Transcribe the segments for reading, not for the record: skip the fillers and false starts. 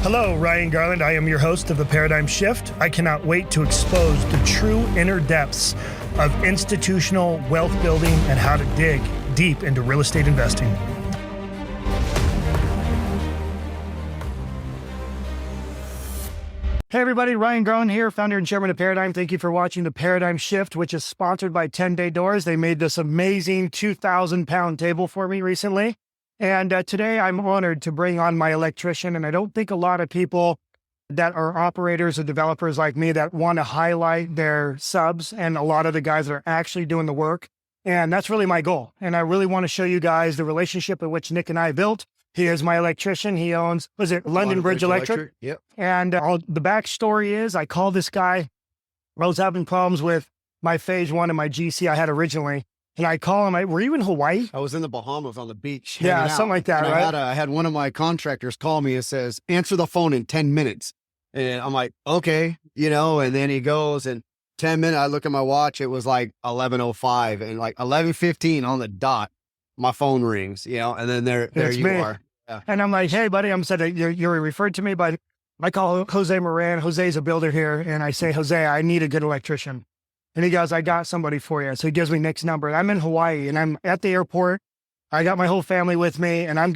Hello, Ryan Garland. I am your host of the Paradyme Shift. I cannot wait to expose the true inner depths of institutional wealth building and how to dig deep into real estate investing. Hey everybody, Ryan Garland here, founder and chairman of Paradyme. Thank you for watching the Paradyme Shift, which is sponsored by 10 Day Doors. They made this amazing 2,000-pound table for me recently. And today I'm honored to bring on my electrician. And I don't think a lot of people that are operators or developers like me that want to highlight their subs and a lot of the guys that are actually doing the work. And that's really my goal. And I really want to show you guys the relationship in which Nick and I built. He is my electrician. He owns, was it London Bridge Electric? Yep. And the backstory is I called this guy. I was having problems with my phase one and my GC I had originally. And I call him, were you in Hawaii? I was in the Bahamas on the beach. Yeah, something like that, right? I had one of my contractors call me and says, answer the phone in 10 minutes. And I'm like, okay, and then he goes and 10 minutes, I look at my watch, it was like 11:05 and like 11:15 on the dot, my phone rings, and then there you are. Yeah. And I'm like, hey buddy, you're referred to me by, I call Jose Moran. Jose's a builder here. And I say, Jose, I need a good electrician. And he goes, I got somebody for you. So he gives me Nick's number. I'm in Hawaii and I'm at the airport. I got my whole family with me and I'm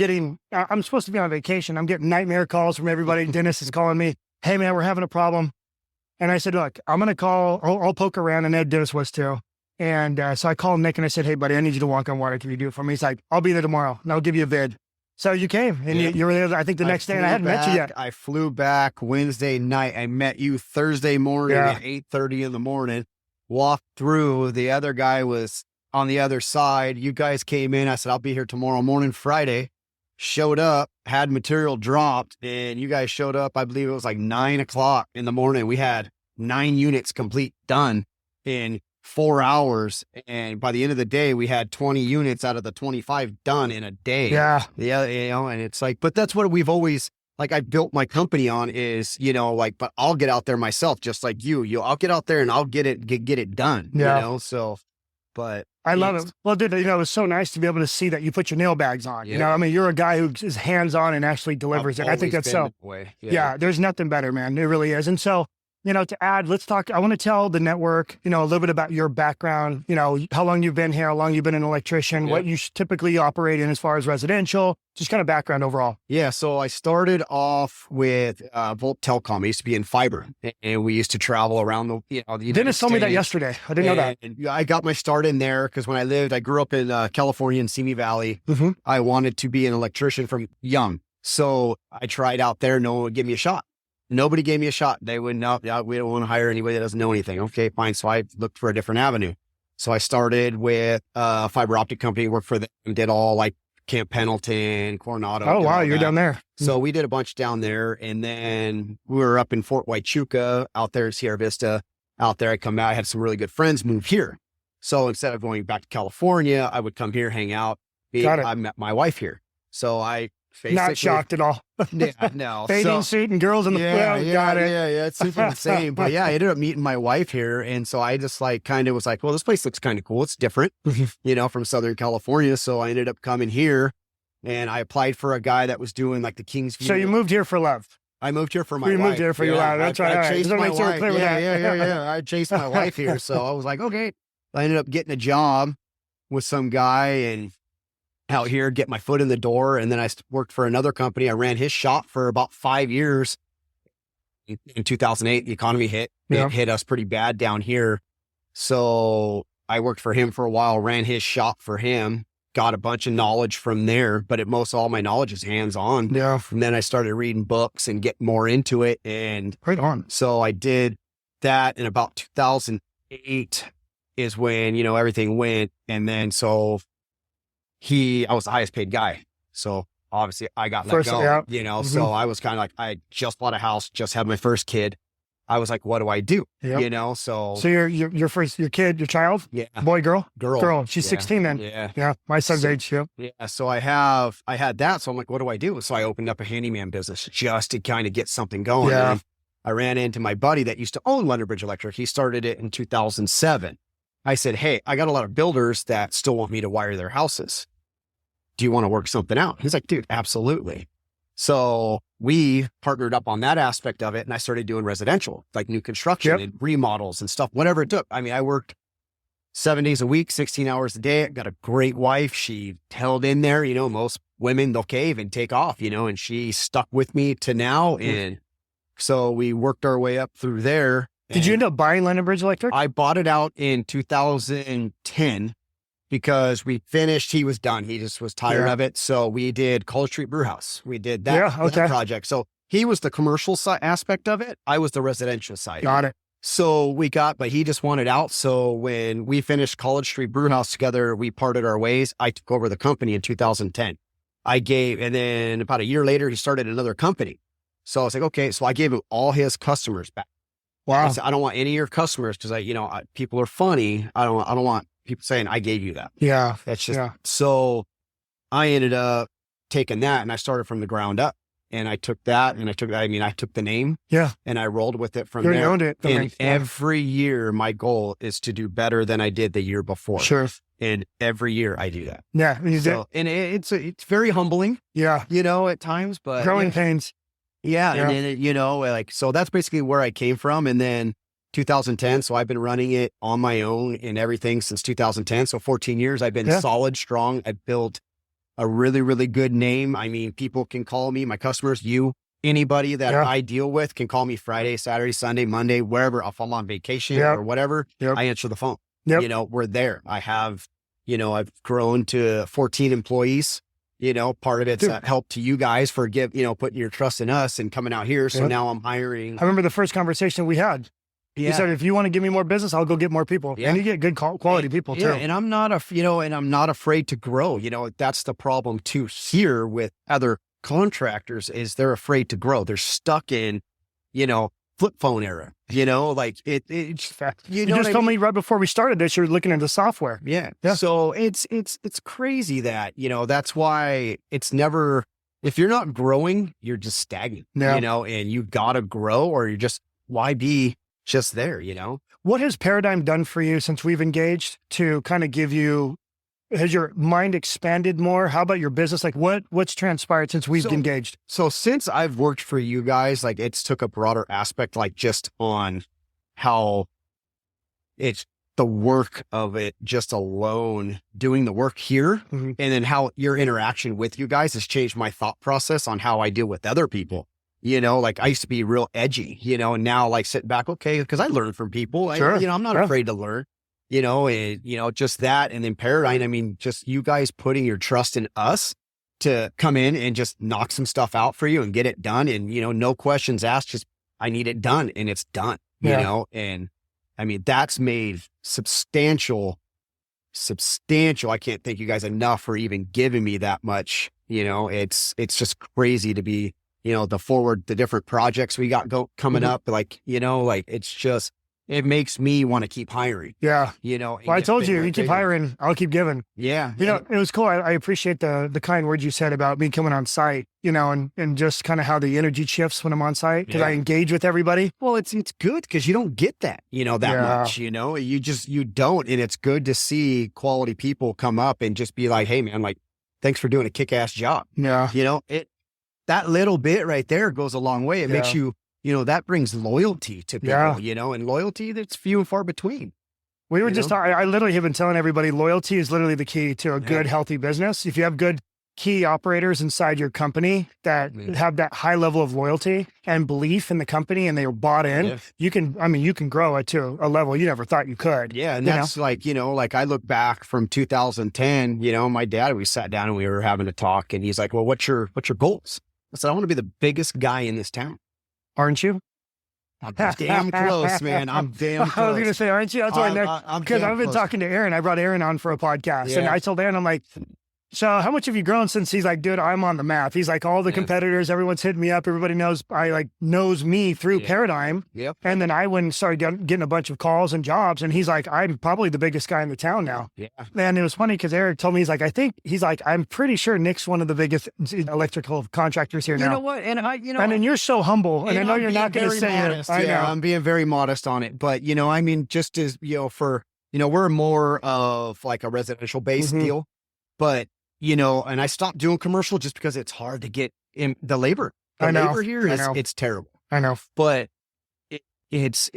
supposed to be on vacation. I'm getting nightmare calls from everybody. Dennis is calling me. Hey man, we're having a problem. And I said, look, I'm going to call, I'll poke around, and Ed Dennis was too. And so I called Nick and I said, hey buddy, I need you to walk on water. Can you do it for me? He's like, I'll be there tomorrow and I'll give you a vid. So you came and you were there, I think the next day, and I hadn't met you yet. I flew back Wednesday night. I met you Thursday morning at 8:30 in the morning. Walked through, the other guy was on the other side. You guys came in. I said, I'll be here tomorrow morning, Friday. Showed up, had material dropped, and you guys showed up. I believe it was like 9 o'clock in the morning. We had 9 units complete done in 4 hours. And by the end of the day, we had 20 units out of the 25 done in a day. Yeah. Yeah. And it's like, but that's what we've always, like I built my company on is, but I'll get out there myself, just like I'll get out there and I'll get it done, so, but I love it. Well, dude, it was so nice to be able to see that you put your nail bags on, you're a guy who is hands-on and actually delivers it. I think that's so, there's nothing better, man. It really is. And so, to add, let's talk, I want to tell the network, a little bit about your background, how long you've been here, how long you've been an electrician, what you typically operate in as far as residential, just kind of background overall. Yeah. So I started off with Volt Telecom. I used to be in fiber and we used to travel around the United Dennis told me that yesterday. I didn't know that. And I got my start in there because when I grew up in California in Simi Valley, I wanted to be an electrician from young. So I tried out there. No one would give me a shot. Nobody gave me a shot. They would not, we don't want to hire anybody that doesn't know anything. Okay, fine. So I looked for a different avenue. So I started with a fiber optic company, worked for them, did all like Camp Pendleton, Coronado. Oh, wow. You're down there. So we did a bunch down there. And then we were up in Fort Huachuca out there, Sierra Vista out there. I come out, I had some really good friends move here. So instead of going back to California, I would come here, hang out. I met my wife here. So I not shocked at all. Yeah, no. Bathing suit and girls in the got it. Yeah, it's super the same. But yeah, I ended up meeting my wife here. And so I just kind of was like, well, this place looks kind of cool. It's different, from Southern California. So I ended up coming here and I applied for a guy that was doing like the Kingsview. So you moved here for love. I moved here for my wife. You moved here for your love. That's right. I chased my wife. Yeah. I chased my wife here. So I was like, okay. I ended up getting a job with some guy and out here, get my foot in the door. And then I worked for another company. I ran his shop for about 5 years. In 2008, the economy hit. It hit us pretty bad down here. So I worked for him for a while, ran his shop for him, got a bunch of knowledge from there, but most all my knowledge is hands-on. Yeah. And then I started reading books and getting more into it. And right on. So I did that in about 2008 is when, everything went. And then I was the highest paid guy. So obviously I got let go, so I was kind of like, I just bought a house, just had my first kid. I was like, what do I do? So your child? Yeah. Boy, girl? Girl. She's 16 then. Yeah. Yeah. My son's age. Yeah. Yeah. So I had that. So I'm like, what do I do? So I opened up a handyman business just to kind of get something going. Yeah. And I ran into my buddy that used to own London Bridge Electric. He started it in 2007. I said, hey, I got a lot of builders that still want me to wire their houses. Do you want to work something out? He's like, dude, absolutely. So we partnered up on that aspect of it. And I started doing residential, like new construction and remodels and stuff, whatever it took. I mean, I worked 7 days a week, 16 hours a day. I got a great wife. She held in there. You know, most women, they'll cave and take off, you know, and she stuck with me to now. And so we worked our way up through there. Did you end up buying London Bridge Electric? I bought it out in 2010 because we finished. He was done. He just was tired of it. So we did College Street Brewhouse. We did that, that project. So he was the commercial aspect of it. I was the residential side. Got it. So but he just wanted out. So when we finished College Street Brewhouse together, we parted our ways. I took over the company in 2010. And then about a year later, he started another company. So I was like, okay. So I gave him all his customers back. Wow. I said, I don't want any of your customers because people are funny. I don't want people saying I gave you that. Yeah. That's just, so I ended up taking that and I started from the ground up and I took that and I took the name and I rolled with it from there. Owned it. And every year my goal is to do better than I did the year before. Sure. And every year I do that. Yeah. And it's very humbling. Yeah. You know, at times, but growing pains. Yeah. And then, you know, like, so that's basically where I came from. And then 2010. So I've been running it on my own and everything since 2010. So 14 years, I've been solid, strong. I've built a really, really good name. I mean, people can call me, my customers, anybody that I deal with can call me Friday, Saturday, Sunday, Monday, wherever. If I'm on vacation or whatever, I answer the phone. You know, we're there. I have, you know, I've grown to 14 employees. You know, part of it's a help to you guys for putting your trust in us and coming out here. So now I'm hiring. I remember the first conversation we had. You said, if you want to give me more business, I'll go get more people. And you get good quality people too. And I'm not afraid to grow. You know, that's the problem too here with other contractors is they're afraid to grow. They're stuck in, you know, flip phone era, you know, like it's you just told me right before we started this, you're looking into software. Yeah. So it's crazy that, you know, that's why it's never, if you're not growing, you're just stagnant, you know, and you gotta grow or why be just there, you know? What has Paradyme done for you since we've engaged to kind of give you, has your mind expanded more? How about your business? Like what's transpired since we've engaged? So since I've worked for you guys, like it's took a broader aspect, like just on how it's the work of it just alone, doing the work here. And then how your interaction with you guys has changed my thought process on how I deal with other people. You know, like I used to be real edgy, you know, and now like sit back, okay, because I learn from people. I'm not afraid to learn. You know, just that. And then Paradyme, I mean, just you guys putting your trust in us to come in and just knock some stuff out for you and get it done. And, you know, no questions asked, just I need it done and it's done, you know? And I mean, that's made substantial. I can't thank you guys enough for even giving me that much, you know, it's just crazy to be, you know, the different projects we got coming up, like, you know, like it's just, it makes me want to keep hiring. Yeah. You know, well, I told you, you keep hiring, I'll keep giving. Yeah. You know, it was cool. I appreciate the kind words you said about me coming on site, you know, and just kind of how the energy shifts when I'm on site because I engage with everybody. Well, it's good because you don't get that, you know, that much, you know, you don't. And it's good to see quality people come up and just be like, hey man, like, thanks for doing a kick-ass job. Yeah. You know, that little bit right there goes a long way. It makes you, you know, that brings loyalty to people, you know, and loyalty that's few and far between. We were just, I literally have been telling everybody loyalty is literally the key to a good, healthy business. If you have good key operators inside your company that have that high level of loyalty and belief in the company and they are bought in, you can grow it to a level you never thought you could. Yeah. And that's like, you know, like I look back from 2010, you know, my dad, we sat down and we were having a talk and he's like, well, what's your goals? I said, I want to be the biggest guy in this town. Aren't you? I'm damn close, man. I'm damn close. I was going to say, aren't you? That's why because I've been talking to Aaron. I brought Aaron on for a podcast and I told Aaron, I'm like, so how much have you grown since? He's like, dude, I'm on the map. He's like, all the competitors, everyone's hitting me up. Everybody knows, knows me through Paradyme. Yep. And then I went and started getting a bunch of calls and jobs. And he's like, I'm probably the biggest guy in the town now. Yeah. And it was funny because Eric told me, he's like, I'm pretty sure Nick's one of the biggest electrical contractors here now. You know what? And and then you're so humble. And I know you're not going to say modest, it. I know. I'm being very modest on it. But, you know, I mean, just as, you know, we're more of like a residential based deal, but you know, and I stopped doing commercial just because it's hard to get the labor. I know. Labor here I is know. it's terrible. I know. But it's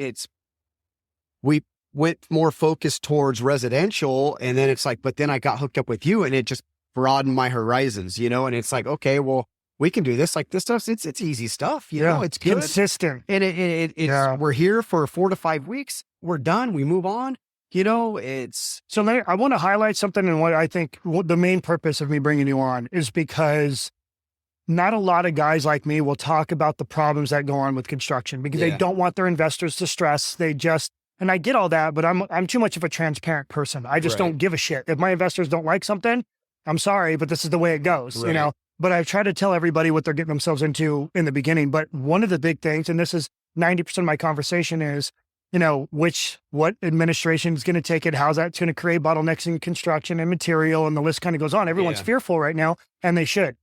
we went more focused towards residential, and then it's like, but then I got hooked up with you, and it just broadened my horizons, you know. And it's like, okay, well, we can do this. Like this stuff, it's easy stuff, you know. It's good. Consistent, and it's we're here for 4 to 5 weeks. We're done. We move on. You know, it's so. I want to highlight something, and what I think the main purpose of me bringing you on is because not a lot of guys like me will talk about the problems that go on with construction because they don't want their investors to stress. They just, and I get all that, but I'm too much of a transparent person. I just don't give a shit. If my investors don't like something, I'm sorry, but this is the way it goes, you know. But I've tried to tell everybody what they're getting themselves into in the beginning. But one of the big things, and this is 90% of my conversation, is, you know, what administration is going to take it, how's that's going to create bottlenecks in construction and material, and the list kind of goes on. Everyone's fearful right now, and they should.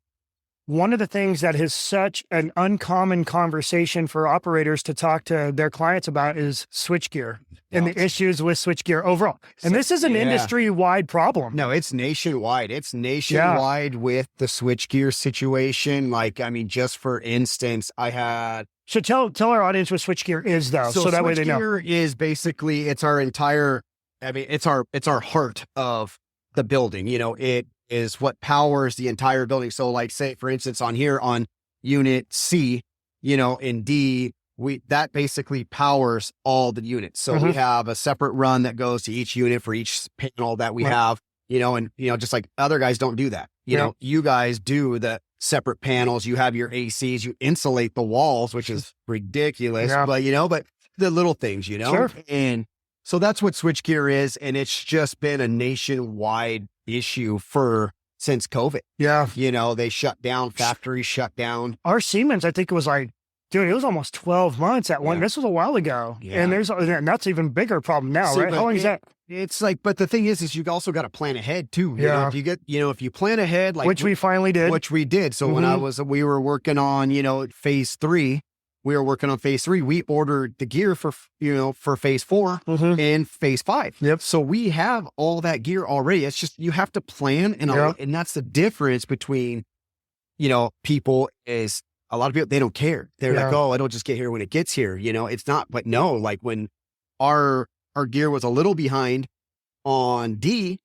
One of the things that is such an uncommon conversation for operators to talk to their clients about is switchgear and the issues with switchgear overall. And this is an industry-wide problem. No, it's nationwide. It's nationwide with the switchgear situation. Like, I mean, just for instance, I had... So tell our audience what switchgear is, though, so that way they know. Switchgear is basically, it's our entire, I mean, it's our heart of the building. You know, it is what powers the entire building. So like, say, for instance, on here on unit C, you know, in D, that basically powers all the units. So we have a separate run that goes to each unit for each panel that we have, you know, and, you know, just like other guys don't do that. You know, you guys do the separate panels. You have your ACs, you insulate the walls, which is ridiculous, but, you know, but the little things, you know, and so that's what switchgear is. And it's just been a nationwide issue since COVID. You know, they shut down, factories shut down. Our Siemens, I think it was like, dude, it was almost 12 months at one. This was a while ago. And that's even bigger problem now, right? How long is that? It's like, but the thing is you also got to plan ahead too. You know, if you plan ahead, like which we finally did, So when we were working on, you know, phase 3, we ordered the gear for phase 4 and phase 5. So we have all that gear already. It's just, you have to plan. And that's the difference between, you know, people is a lot of people, they don't care. They're like, oh, it'll just get here when it gets here. You know, it's not, but no, like when our gear was a little behind on D,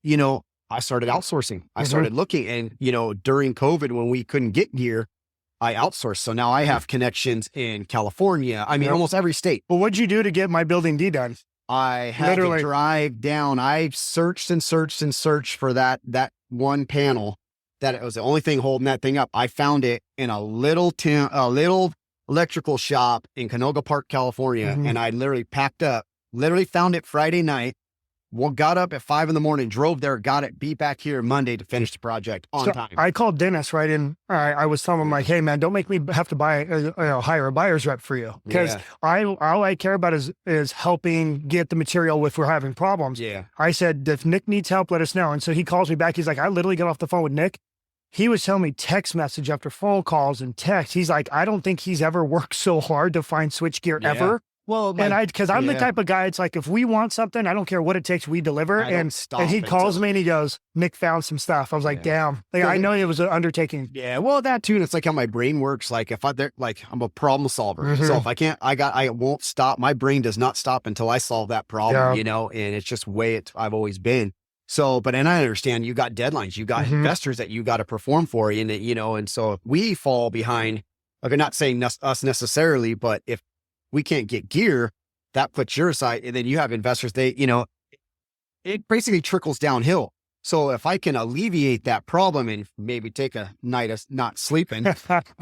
you know, I started outsourcing. I started looking, and, you know, during COVID when we couldn't get gear, I outsourced. So now I have connections in California. I mean, almost every state. Well, what'd you do to get my building D done? I had to drive down. I searched and searched and searched for that one panel. That it was the only thing holding that thing up. I found it in a little electrical shop in Canoga Park, California. And I literally packed up, found it Friday night, got up at 5 a.m, drove there, got it, be back here Monday to finish the project on time. I called Dennis right in. I was telling him like, hey man, don't make me have to hire a buyer's rep for you. Cause all I care about is helping get the material if we're having problems. I said, if Nick needs help, let us know. And so he calls me back. He's like, I literally got off the phone with Nick. He was telling me text message after phone calls and text. He's like, I don't think he's ever worked so hard to find switchgear ever. Well, because I'm the type of guy, it's like, if we want something, I don't care what it takes, we deliver. And he calls me and he goes, Nick found some stuff. I was like, damn. Like, I know it was an undertaking. Yeah, well, that too. And it's like how my brain works. Like I'm a problem solver. So if I won't stop. My brain does not stop until I solve that problem, you know, and it's just the way I've always been. So, and I understand you got deadlines, you got investors that you got to perform for, and you know, and so if we fall behind, like I'm not saying us necessarily, but if we can't get gear, that puts your side, and then you have investors, you know, it basically trickles downhill. So if I can alleviate that problem and maybe take a night of not sleeping,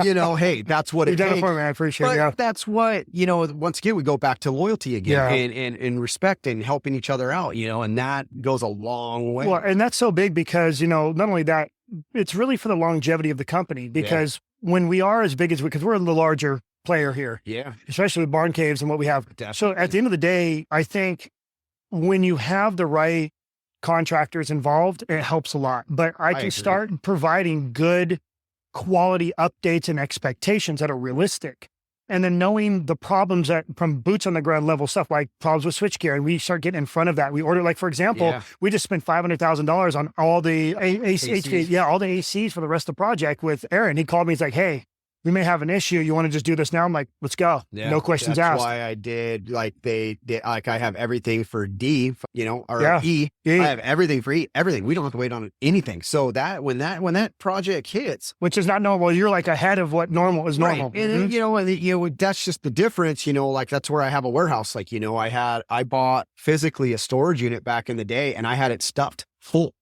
you know, hey, that's what it takes. I appreciate it. That's what, you know, once again, we go back to loyalty again and respect and helping each other out, you know, and that goes a long way. Well, and that's so big because, you know, not only that, it's really for the longevity of the company because when we are as big because we're the larger player here, especially with barn caves and what we have. Definitely. So at the end of the day, I think when you have the right contractors involved, it helps a lot. But I can start providing good quality updates and expectations that are realistic. And then knowing the problems that from boots on the ground level stuff, like problems with switchgear, and we start getting in front of that. We order, like, for example, we just spent $500,000 on all the HVAC, all the ACs for the rest of the project with Aaron. He called me. He's like, hey, we may have an issue. You want to just do this now? I'm like, let's go. Yeah, no questions that's asked. Why I did like I have everything for D, or E. I have everything for E, everything. We don't have to wait on anything. So that when that project hits, which is not normal, you're like ahead of what normal is normal. Right. And that's just the difference. Like that's where I have a warehouse. Like I bought physically a storage unit back in the day, and I had it stuffed full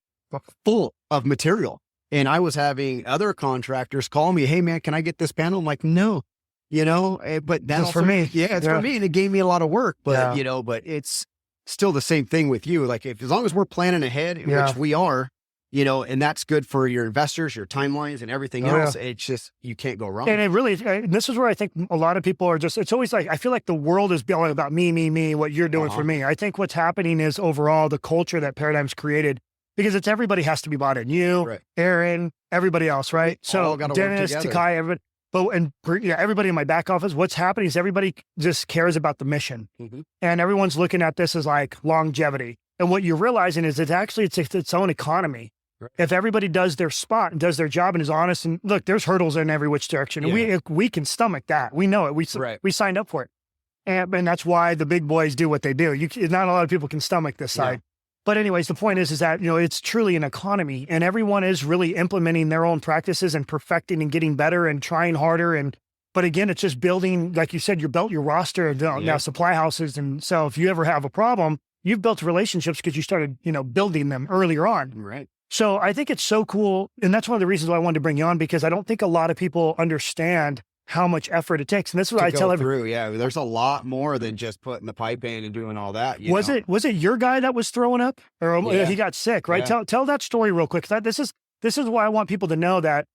of material. And I was having other contractors call me, hey man, can I get this panel? I'm like, no, but that's for me. Yeah, it's for me. And it gave me a lot of work, but but it's still the same thing with you. Like as long as we're planning ahead, which we are, and that's good for your investors, your timelines and everything else. It's just, you can't go wrong. And it really, this is where I think a lot of people are just, it's always like, I feel like the world is all about me, what you're doing for me. I think what's happening is overall the culture that Paradyme's created, because it's everybody has to be bought in. You, Aaron, everybody else, right? So Dennis, Takai, everybody. But everybody in my back office, what's happening is everybody just cares about the mission. And everyone's looking at this as like longevity. And what you're realizing is it's its own economy. If everybody does their spot and does their job and is honest, and look, there's hurdles in every which direction. And we can stomach that. We know it. We signed up for it. And that's why the big boys do what they do. Not a lot of people can stomach this side. But anyways, the point is that, it's truly an economy, and everyone is really implementing their own practices and perfecting and getting better and trying harder. But again, it's just building, like you said, you built your roster of now supply houses. And so if you ever have a problem, you've built relationships because you started, building them earlier on. Right. So I think it's so cool. And that's one of the reasons why I wanted to bring you on, because I don't think a lot of people understand how much effort it takes. And this is what I tell everyone. There's a lot more than just putting the pipe in and doing all that. Was it your guy that was throwing up, or he got sick, right? Tell that story real quick. This is why I want people to know that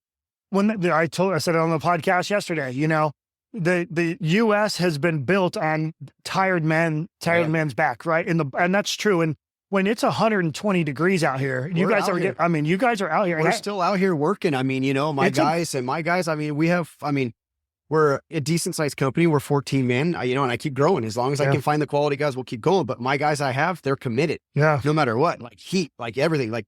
when I said it on the podcast yesterday, the U.S. has been built on tired man's back, right? And that's true. And when it's 120 degrees out here, you guys are out here. We're still out here working. My guys, we're a decent sized company. We're 14 men, and I keep growing. As long as I can find the quality guys, we'll keep going. But my guys I have, they're committed. No matter what, like heat, like everything. Like,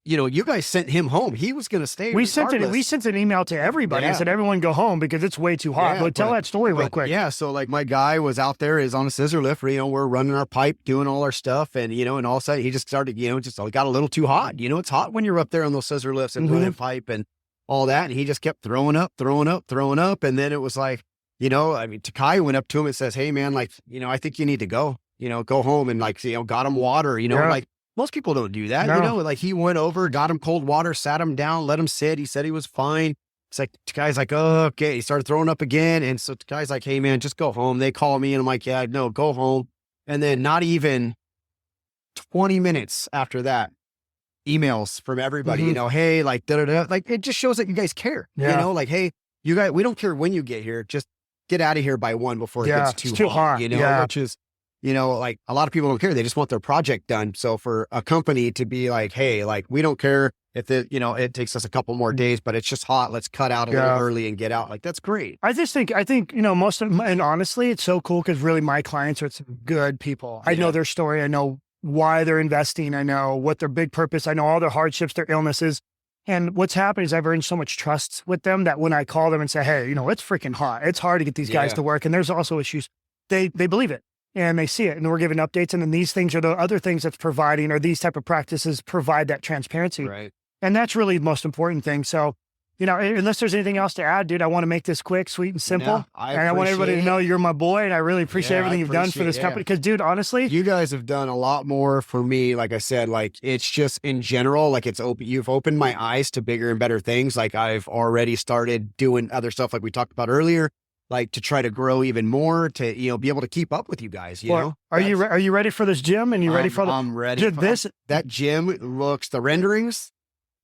you guys sent him home. He was going to stay. We sent an email to everybody and said, everyone go home because it's way too hot. But tell that story real quick. Yeah. So like my guy was out there, is on a scissor lift, we're running our pipe, doing all our stuff. And, and all of a sudden he just started, got a little too hot. It's hot when you're up there on those scissor lifts and running pipe and all that. And he just kept throwing up. And then it was like, Takai went up to him and says, hey man, like, I think you need to go, go home, and like, got him water, like most people don't do that. Like he went over, got him cold water, sat him down, let him sit. He said he was fine. It's like, Takai's like, oh, okay. He started throwing up again. And so Takai's like, hey man, just go home. They call me and I'm like, yeah, no, go home. And then not even 20 minutes after that, emails from everybody, hey, like, like, it just shows that you guys care, like, hey, you guys, we don't care when you get here, just get out of here by 1 before it gets too hot, which is, like a lot of people don't care. They just want their project done. So for a company to be like, hey, like, we don't care if it, it takes us a couple more days, but it's just hot. Let's cut out a little early and get out. Like, that's great. I think, and honestly, it's so cool because really my clients are some good people. I know their story. I know why they're investing. I know what their big purpose. I know all their hardships, their illnesses. And what's happened is I've earned so much trust with them that when I call them and say, hey, it's freaking hot. It's hard to get these guys to work. And there's also issues. They believe it and they see it, and we're giving updates. And then these things are the other things that's providing, or these type of practices provide that transparency. Right. And that's really the most important thing. So, unless there's anything else to add, dude, I want to make this quick, sweet, and simple. Yeah, I want everybody to know you're my boy, and I really appreciate everything you've done for this company. Because, dude, honestly, you guys have done a lot more for me. Like I said, like, it's just in general, like, you've opened my eyes to bigger and better things. Like, I've already started doing other stuff, like we talked about earlier, like to try to grow even more, to be able to keep up with you guys. Are you ready for this gym? And you ready for I'm ready. That gym looks, the renderings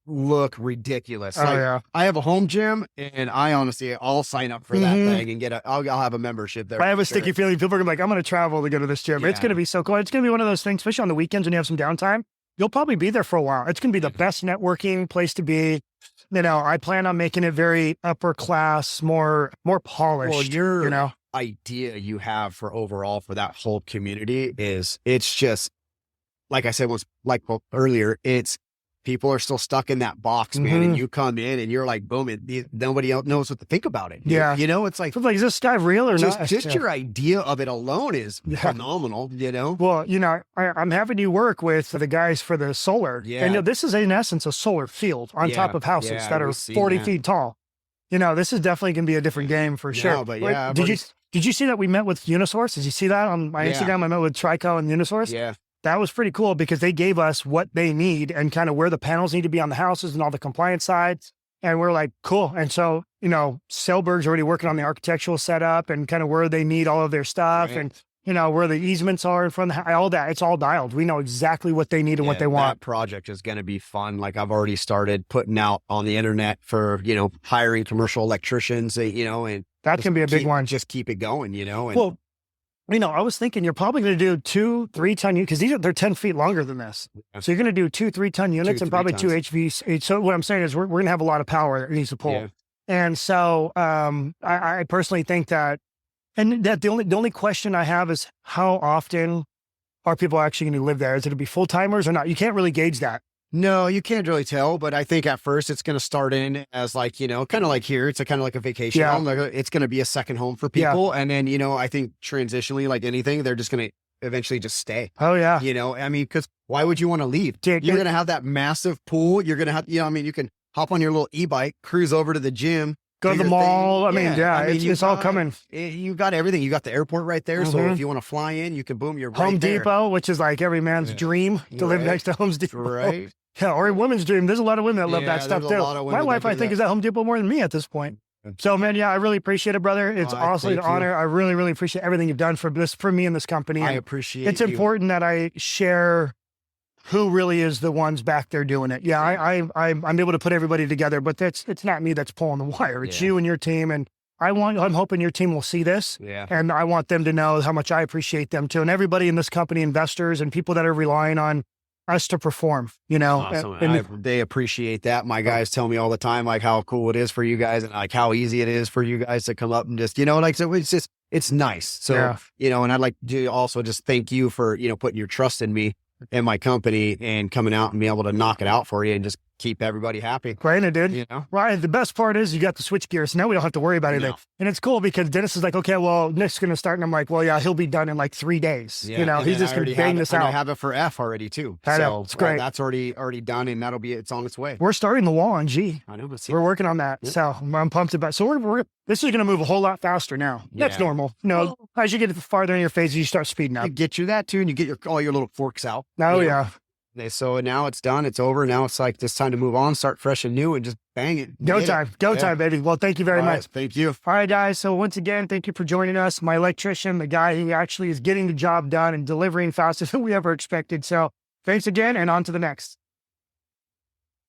look ridiculous. I have a home gym, and I honestly, I'll sign up for that thing and I'll have a membership there. I have a sticky feeling people are gonna be like, I'm going to travel to go to this gym. It's going to be so cool. It's going to be one of those things, especially on the weekends when you have some downtime. You'll probably be there for a while. It's going to be the best networking place to be. I plan on making it very upper class, more polished. Well, idea you have for overall for that whole community is it's just, like I said, earlier, it's people are still stuck in that box, man. And you come in and you're like, boom, nobody else knows what to think about it. Yeah. You know, it's like, is this guy real or not? Just your idea of it alone is phenomenal, you know? Well, you know, I'm having you work with the guys for the solar. Yeah. And you know, this is in essence a solar field on top of houses that are 40 feet tall. You know, this is definitely going to be a different game for sure. But did you see that we met with Unisource? Did you see that on my Instagram? I met with Trico and Unisource. Yeah. That was pretty cool because they gave us what they need and kind of where the panels need to be on the houses and all the compliance sides. And we're like, cool. And so, you know, Selberg's already working on the architectural setup and kind of where they need all of their stuff and, you know, where the easements are in front of the, all that. It's all dialed. We know exactly what they need and what they want. That project is going to be fun. Like I've already started putting out on the internet for, you know, hiring commercial electricians, you know, and that can be a big one. Just keep it going, you know. And, well, you know, I was thinking you're probably going to do 2 3-ton units because they're 10 feet longer than this. So you're going to do 2 3-ton units and probably 2 HVs. So what I'm saying is we're going to have a lot of power that needs to pull. Yeah. And so I personally think that, and that the only question I have is how often are people actually going to live there? Is it going to be full timers or not? You can't really gauge that. No, you can't really tell, but I think at first it's going to start in as like, you know, kind of like here, it's kind of like a vacation home. Like it's going to be a second home for people. And then, you know, I think transitionally, like anything, they're just going to eventually just stay. Oh yeah. You know, I mean, because why would you want to leave? You're going to have that massive pool. You're going to have, you know, I mean, you can hop on your little e-bike, cruise over to the gym, go to the mall. I mean, it's all coming. You got everything. You got the airport right there. So if you want to fly in, you can boom, you're right Home there. Depot, which is like every man's dream to live next to Home Depot. Right. Yeah, or a woman's dream. There's a lot of women that love that stuff too. My wife, I think, is at Home Depot more than me at this point. So, man, yeah, I really appreciate it, brother. It's honestly an honor. I really, really appreciate everything you've done for me and this company. I appreciate it. It's important that I share who really is the ones back there doing it. Yeah, I'm able to put everybody together, but it's not me that's pulling the wire. It's you and your team, and I'm hoping your team will see this. Yeah. And I want them to know how much I appreciate them too, and everybody in this company, investors and people that are relying on us to perform, you know. Awesome. They appreciate that. My guys tell me all the time, like how cool it is for you guys and like how easy it is for you guys to come up and just, you know, like, so it's nice. So, you know, and I'd like to also just thank you for, you know, putting your trust in me and my company and coming out and being able to knock it out for you and just keep everybody happy. Granted, dude. You know? Right. The best part is you got the switchgear, so now we don't have to worry about anything. No. And it's cool because Dennis is like, okay, well, Nick's going to start. And I'm like, well, yeah, he'll be done in like 3 days. Yeah. You know, he's just going to bang this out. I have it for F already too. I know. It's great. That's already done and it's on its way. We're starting the wall on G. I know. We're working on that. Yep. So I'm pumped about it. So this is going to move a whole lot faster now. That's normal. You know, as you get farther in your phases, you start speeding up. You get you that too. And you get all your little forks out. Oh, yeah. So now it's done. It's over. Now it's like it's time to move on, start fresh and new, and just bang it. Go time, baby. Well, thank you very much. Thank you. All right, guys. So once again, thank you for joining us. My electrician, the guy who actually is getting the job done and delivering faster than we ever expected. So thanks again, and on to the next.